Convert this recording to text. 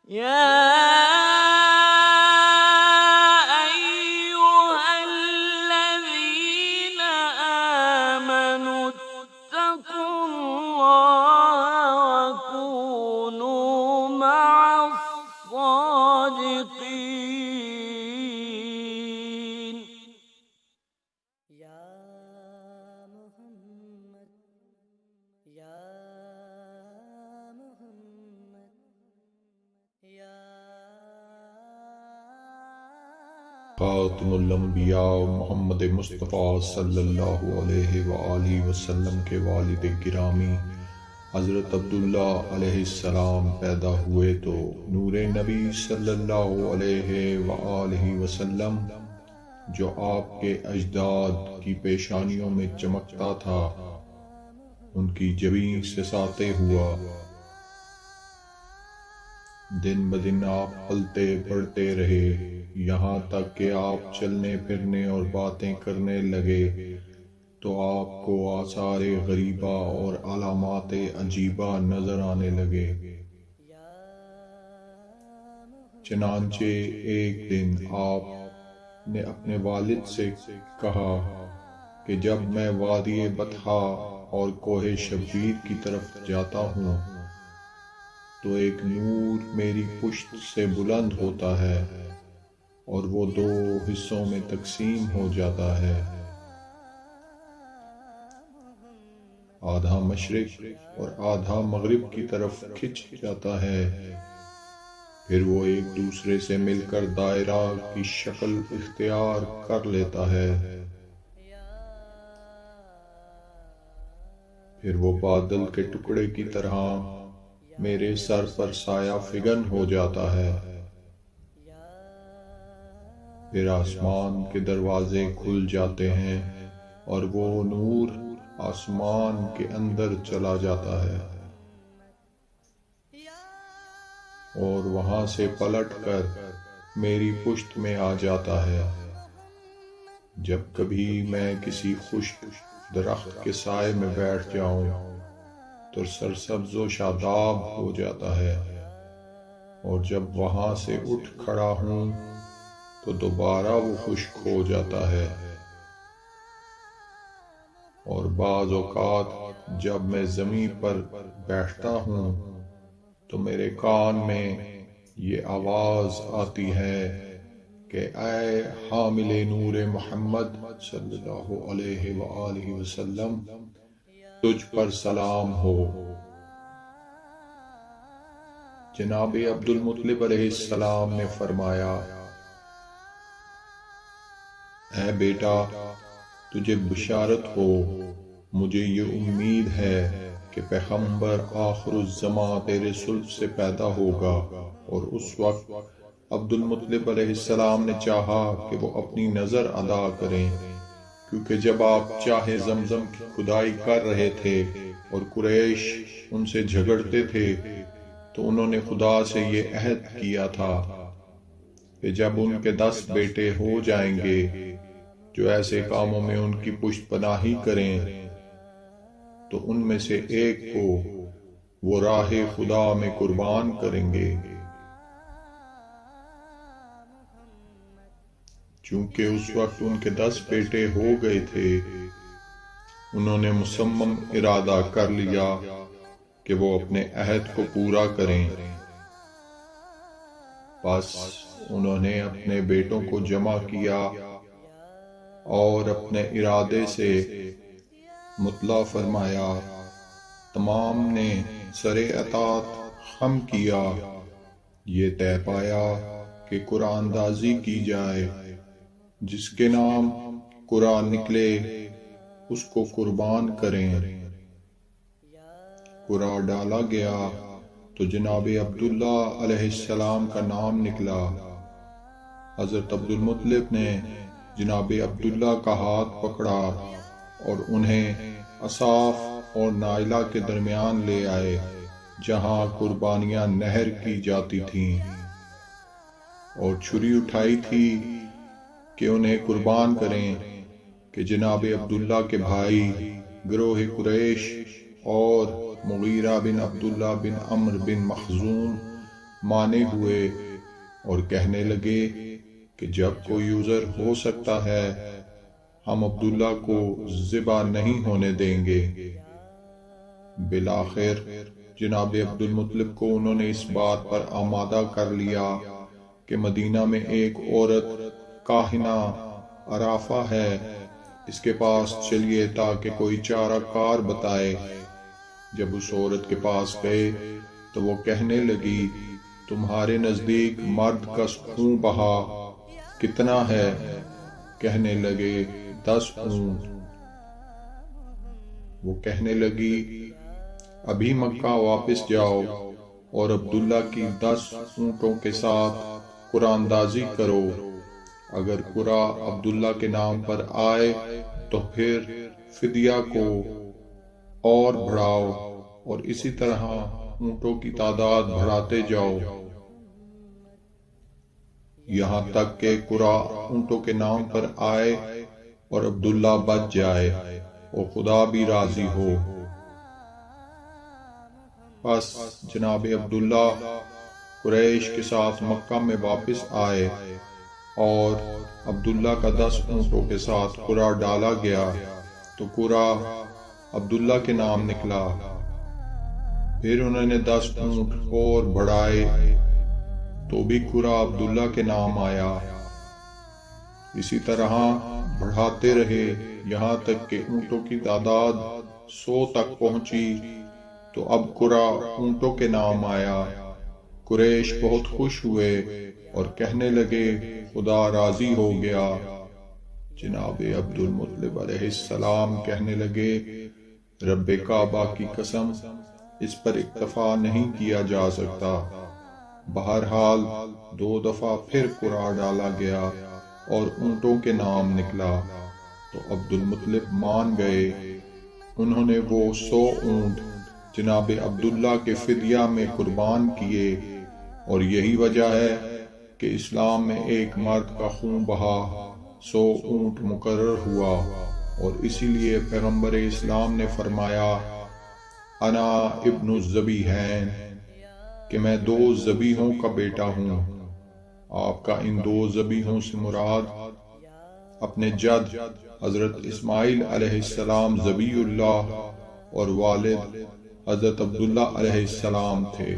يا أيها الذين آمنوا اتقوا الله وكونوا مع الصادقين. یا محمد یا محمد یا خاتم الانبیاء محمد مصطفیٰ صلی اللہ علیہ وآلہ وسلم کے والد گرامی حضرت عبداللہ علیہ السلام پیدا ہوئے تو نور نبی صلی اللہ علیہ وآلہ وسلم جو آپ کے اجداد کی پیشانیوں میں چمکتا تھا ان کی جبین سے ساطع ہوا۔ دن بدن آپ پلتے بڑھتے رہے، یہاں تک کہ آپ چلنے پھرنے اور باتیں کرنے لگے تو آپ کو آثار غریبہ اور علامات عجیبہ نظر آنے لگے۔ چنانچہ ایک دن آپ نے اپنے والد سے کہا کہ جب میں وادی بطحا اور کوہ شبیر کی طرف جاتا ہوں تو ایک نور میری پشت سے بلند ہوتا ہے اور وہ دو حصوں میں تقسیم ہو جاتا ہے، آدھا مشرق اور آدھا مغرب کی طرف کھنچ جاتا ہے، پھر وہ ایک دوسرے سے مل کر دائرہ کی شکل اختیار کر لیتا ہے، پھر وہ بادل کے ٹکڑے کی طرح میرے سر پر سایہ فگن ہو جاتا ہے، پھر آسمان کے دروازے کھل جاتے ہیں اور وہ نور آسمان کے اندر چلا جاتا ہے اور وہاں سے پلٹ کر میری پشت میں آ جاتا ہے۔ جب کبھی میں کسی خشک درخت کے سائے میں بیٹھ جاؤں تو سرسبز و شاداب ہو جاتا ہے، اور جب وہاں سے اٹھ کھڑا ہوں تو دوبارہ وہ خشک ہو جاتا ہے، اور بعض اوقات جب میں زمین پر بیٹھتا ہوں تو میرے کان میں یہ آواز آتی ہے کہ اے حامل نور محمد صلی اللہ علیہ وآلہ وسلم، تجھ پر سلام ہو۔ جناب عبد المطلب علیہ السلام نے فرمایا، اے بیٹا، تجھے بشارت ہو، مجھے یہ امید ہے کہ پیغمبر آخر الزماں تیرے صلب سے پیدا ہوگا۔ اور اس وقت عبد المطلب علیہ السلام نے چاہا کہ وہ اپنی نظر ادا کریں، کیونکہ جب آپ چاہے زمزم کی کھدائی کر رہے تھے اور قریش ان سے جھگڑتے تھے تو انہوں نے خدا سے یہ عہد کیا تھا کہ جب ان کے 10 بیٹے ہو جائیں گے جو ایسے کاموں میں ان کی پشت پناہی کریں تو ان میں سے ایک کو وہ راہ خدا میں قربان کریں گے۔ چونکہ اس وقت ان کے 10 بیٹے ہو گئے تھے، انہوں نے مصمم ارادہ کر لیا کہ وہ اپنے عہد کو پورا کریں۔ بس انہوں نے اپنے بیٹوں کو جمع کیا اور اپنے ارادے سے مطلع فرمایا، تمام نے سر اطاعت خم کیا، یہ طے پایا کہ قرآن اندازی کی جائے، جس کے نام قرآن نکلے اس کو قربان کریں۔ قرآن ڈالا گیا تو جناب عبداللہ علیہ السلام کا نام نکلا۔ حضرت عبد المطلب نے جناب عبداللہ کا ہاتھ پکڑا اور انہیں اصاف اور نائلہ کے درمیان لے آئے جہاں قربانیاں نہر کی جاتی تھیں، اور چھری اٹھائی تھی کہ انہیں قربان کریں کہ جناب عبداللہ کے بھائی گروہ قریش اور مغیرہ بن عبداللہ بن عمرو بن مخزوم مانے ہوئے اور کہنے لگے کہ جب کوئی عذر ہو سکتا ہے ہم عبداللہ کو ذبح نہیں ہونے دیں گے۔ بالآخر جناب عبد المطلب کو انہوں نے اس بات پر آمادہ کر لیا کہ مدینہ میں ایک عورت کاہنہ عرافہ ہے، اس کے پاس چلیے تاکہ کوئی چارہ کار بتائے۔ جب اس عورت کے پاس گئے تو وہ کہنے لگی تمہارے نزدیک مرد کا خون بہا کتنا ہے؟ کہنے لگے 10 اونٹ۔ وہ کہنے لگی ابھی مکہ واپس جاؤ اور عبداللہ کی 10 اونٹوں کے ساتھ قرآن اندازی کرو، اگر قرآ عبداللہ کے نام پر آئے تو پھر فدیہ کو اور بڑھاؤ اور اسی طرح اونٹوں کی تعداد بڑھاتے جاؤ یہاں تک کہ قرآ اونٹوں کے نام پر آئے اور عبداللہ بچ جائے اور خدا بھی راضی ہو۔ پس جناب عبداللہ قریش کے ساتھ مکہ میں واپس آئے اور عبداللہ کا 10 اونٹوں کے ساتھ قرآ ڈالا گیا تو قرآ عبداللہ کے نام نکلا۔ پھر انہوں نے 10 اونٹ اور بڑھائے تو بھی قرآ عبداللہ کے نام آیا۔ اسی طرح بڑھاتے رہے یہاں تک کہ اونٹوں کی تعداد 100 تک پہنچی تو اب قرآ اونٹوں کے نام آیا۔ قریش بہت خوش ہوئے اور کہنے لگے خدا راضی ہو گیا۔ جناب عبد المطلب علیہ السلام کہنے لگے رب کعبہ کی قسم اس پر اکتفا نہیں کیا جا سکتا۔ بہرحال 2 دفعہ پھر قرآ ڈالا گیا اور اونٹوں کے نام نکلا تو عبد المطلب مان گئے۔ انہوں نے وہ 100 اونٹ جناب عبداللہ کے فدیہ میں قربان کیے، اور یہی وجہ ہے کہ اسلام میں ایک مرد کا خون بہا 100 اونٹ مقرر ہوا، اور اسی لیے پیغمبر اسلام نے فرمایا انا ابن الذبیحین کہ میں 2 ذبیحوں کا بیٹا ہوں۔ آپ کا ان 2 ذبیحوں سے مراد اپنے جد حضرت اسماعیل علیہ السلام ذبیح اللہ اور والد حضرت عبداللہ علیہ السلام تھے۔